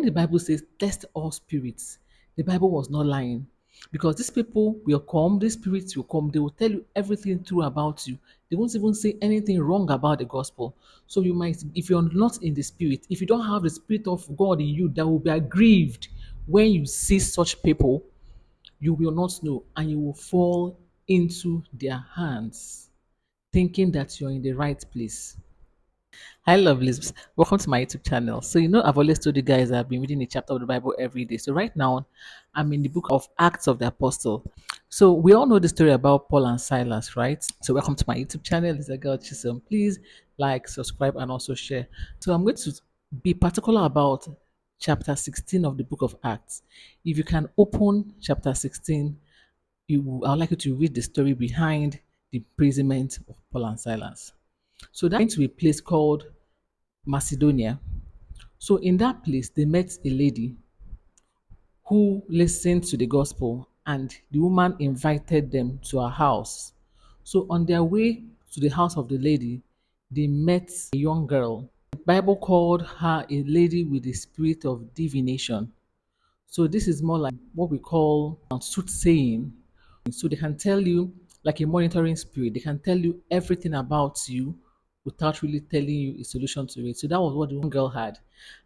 The Bible says, test all spirits. The Bible was not lying. Because these people will come, these spirits will come, they will tell you everything true about you. They won't even say anything wrong about the gospel. So you might, if you're not in the spirit, if you don't have the spirit of God in you, that will be aggrieved when you see such people, you will not know and you will fall into their hands, thinking that you're in the right place. Hi, lovelies. Welcome to my YouTube channel. So, I've always told you guys I've been reading a chapter of the Bible every day. So, right now, I'm in the book of Acts of the Apostle. So, we all know the story about Paul and Silas, right? So, welcome to my YouTube channel. It's a girl Chisholm. Please like, subscribe, and also share. So, I'm going to be particular about chapter 16 of the book of Acts. If you can open chapter 16, I'd like you to read the story behind the imprisonment of Paul and Silas. So, that's going to a place called Macedonia. So in that place, they met a lady who listened to the gospel, and the woman invited them to her house. So on their way to the house of the lady, they met a young girl. The Bible called her a lady with the spirit of divination. So this is more like what we call soothsaying. So they can tell you, like a monitoring spirit, they can tell you everything about you without really telling you a solution to it. So that was what the young girl had.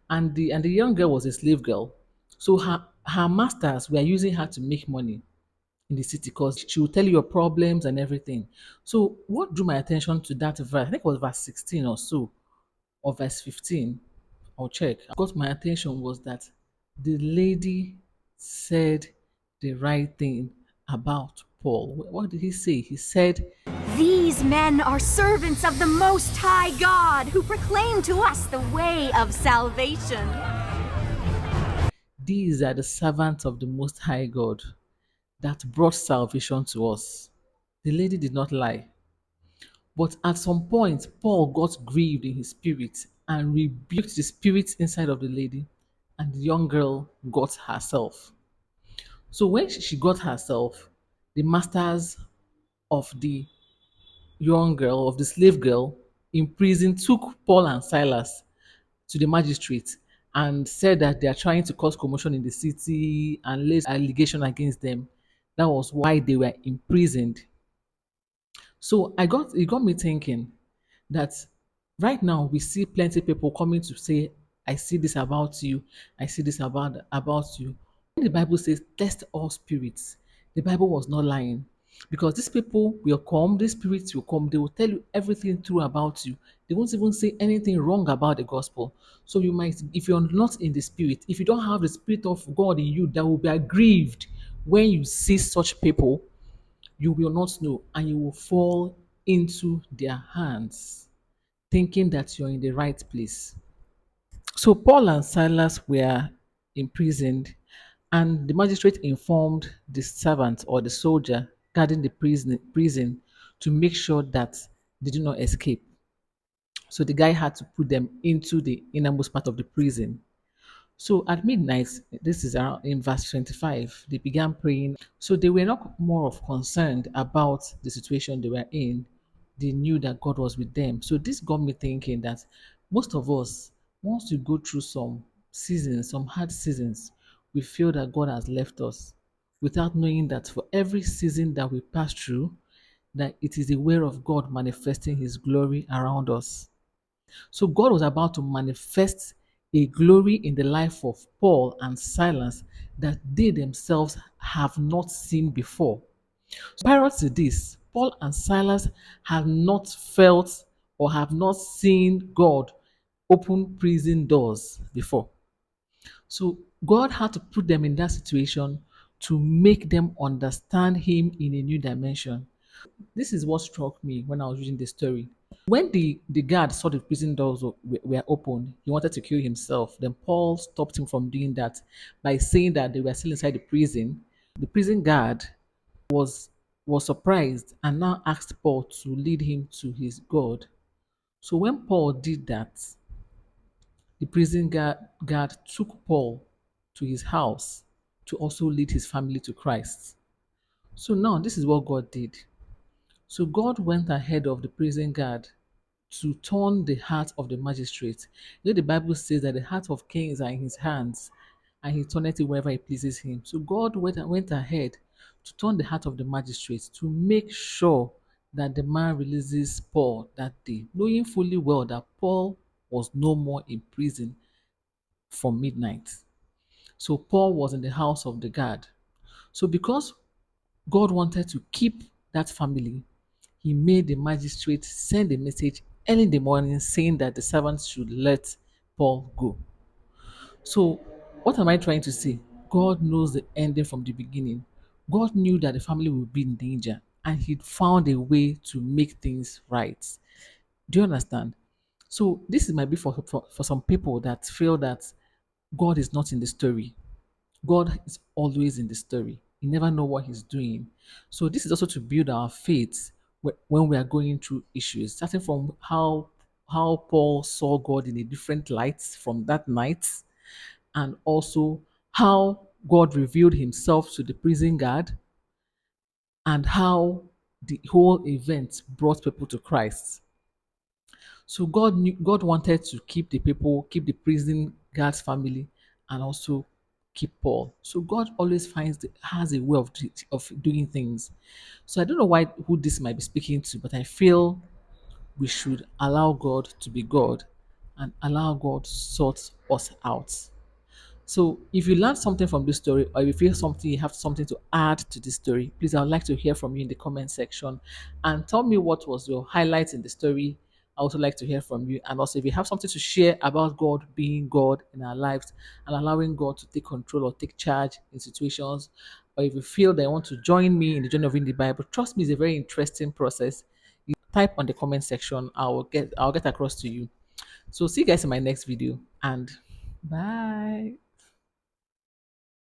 And the young girl was a slave girl. So her masters were using her to make money in the city because she will tell you your problems and everything. So what drew my attention to that verse, I think it was verse 16 or so, or verse 15, I'll check. What got my attention was that the lady said the right thing about Paul. What did he say? He said, These men are servants of the Most High God who proclaim to us the way of salvation. these are the servants of the Most High God that brought salvation to us. The lady did not lie. But at some point, Paul got grieved in his spirit and rebuked the spirit inside of the lady, and the young girl got herself. So when she got herself, the masters of the young girl, of the slave girl in prison, took Paul and Silas to the magistrate and said that they are trying to cause commotion in the city and laid allegation against them. That was why they were imprisoned. So it got me thinking that right now we see plenty of people coming to say, I see this about you, I see this about you. When the Bible says test all spirits, the Bible was not lying. Because these people will come, these spirits will come, they will tell you everything true about you. They won't even say anything wrong about the gospel. So you might, if you're not in the spirit, if you don't have the spirit of God in you, that will be aggrieved when you see such people, you will not know and you will fall into their hands, thinking that you're in the right place. So Paul and Silas were imprisoned, and the magistrate informed the servant or the soldier guarding the prison to make sure that they do not escape. So the guy had to put them into the innermost part of the prison. So at midnight, this is around in verse 25, they began praying. So they were not more of concerned about the situation they were in. They knew that God was with them. So this got me thinking that most of us, once we go through some seasons, some hard seasons, we feel that God has left us without knowing that for every season that we pass through, that it is the way of God manifesting his glory around us. So God was about to manifest a glory in the life of Paul and Silas that they themselves have not seen before. So prior to this, Paul and Silas have not felt or have not seen God open prison doors before. So God had to put them in that situation to make them understand Him in a new dimension. This is what struck me when I was reading the story. When the guard saw the prison doors were open, he wanted to kill himself. Then Paul stopped him from doing that by saying that they were still inside the prison. The prison guard was was surprised and now asked Paul to lead him to his God. So when Paul did that, the guard took Paul to his house to also lead his family to Christ. So now this is what God did. So God went ahead of the prison guard to turn the heart of the magistrate. You know, the Bible says that the heart of kings are in his hands, and he turneth it wherever he pleases him. So God went ahead to turn the heart of the magistrate to make sure that the man releases Paul that day, knowing fully well that Paul was no more in prison from midnight. So Paul was in the house of the guard. So because God wanted to keep that family, he made the magistrate send a message early in the morning saying that the servants should let Paul go. So, what am I trying to say? God knows the ending from the beginning. God knew that the family would be in danger, and He found a way to make things right. Do you understand? So, this is might be for some people that feel that God is not in the story. God is always in the story. You never know what He's doing. So this is also to build our faith when we are going through issues, starting from how Paul saw God in a different light from that night, and also how God revealed Himself to the prison guard, and how the whole event brought people to Christ. So God wanted to keep the people, keep the prison guard's family, and also keep Paul. So God always has a way of doing things. So I don't know why who this might be speaking to, but I feel we should allow God to be God and allow God to sort us out. So if you learned something from this story, or if you feel something, you have something to add to this story, please, I would like to hear from you in the comment section and tell me what was your highlight in the story. I also like to hear from you. And also, if you have something to share about God being God in our lives and allowing God to take control or take charge in situations, or if you feel that you want to join me in the journey of reading the Bible, trust me, it's a very interesting process. You type on the comment section, I'll get across to you. So see you guys in my next video, and bye.